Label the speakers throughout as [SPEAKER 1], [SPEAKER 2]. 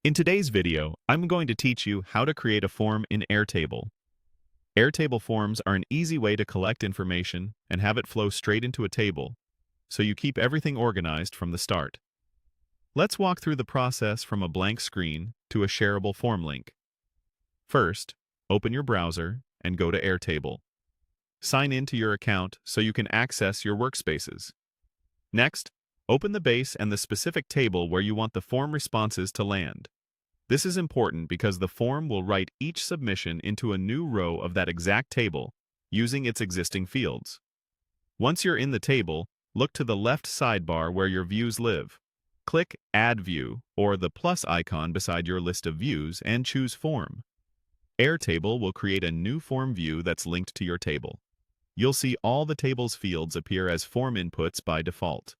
[SPEAKER 1] In today's video, I'm going to teach you how to create a form in Airtable. Airtable forms are an easy way to collect information and have it flow straight into a table, so you keep everything organized from the start. Let's walk through the process from a blank screen to a shareable form link. First, open your browser and go to Airtable. Sign in to your account so you can access your workspaces. Next, open the base and the specific table where you want the form responses to land. This is important because the form will write each submission into a new row of that exact table using its existing fields. Once you're in the table, look to the left sidebar where your views live. Click Add View or the plus icon beside your list of views and choose Form. Airtable will create a new form view that's linked to your table. You'll see all the table's fields appear as form inputs by default.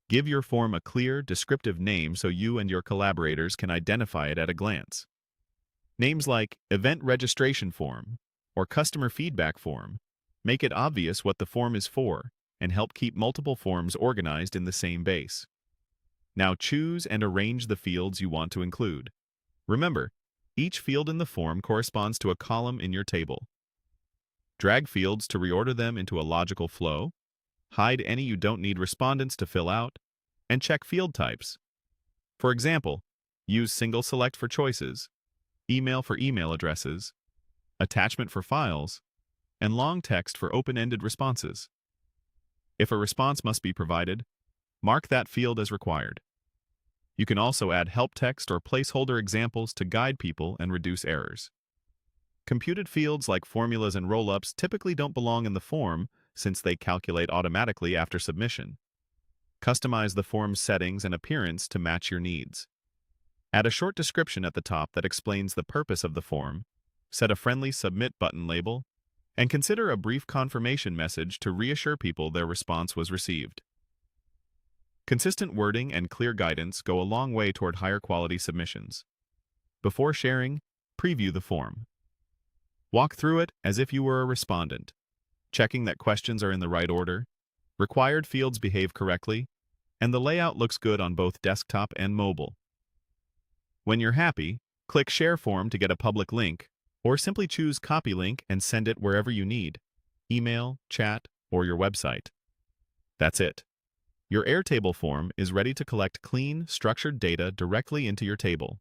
[SPEAKER 1] Give your form a clear, descriptive name so you and your collaborators can identify it at a glance. Names like Event Registration Form or Customer Feedback Form make it obvious what the form is for and help keep multiple forms organized in the same base. Now choose and arrange the fields you want to include. Remember, each field in the form corresponds to a column in your table. Drag fields to reorder them into a logical flow, hide any you don't need respondents to fill out, and check field types. For example, use single select for choices, email for email addresses, attachment for files, and long text for open-ended responses. If a response must be provided, mark that field as required. You can also add help text or placeholder examples to guide people and reduce errors. Computed fields like formulas and roll-ups typically don't belong in the form since they calculate automatically after submission. Customize the form's settings and appearance to match your needs. Add a short description at the top that explains the purpose of the form, set a friendly Submit button label, and consider a brief confirmation message to reassure people their response was received. Consistent wording and clear guidance go a long way toward higher quality submissions. Before sharing, preview the form. Walk through it as if you were a respondent, checking that questions are in the right order, required fields behave correctly, and the layout looks good on both desktop and mobile. When you're happy, click Share Form to get a public link, or simply choose Copy Link and send it wherever you need, email, chat, or your website. That's it. Your Airtable form is ready to collect clean, structured data directly into your table.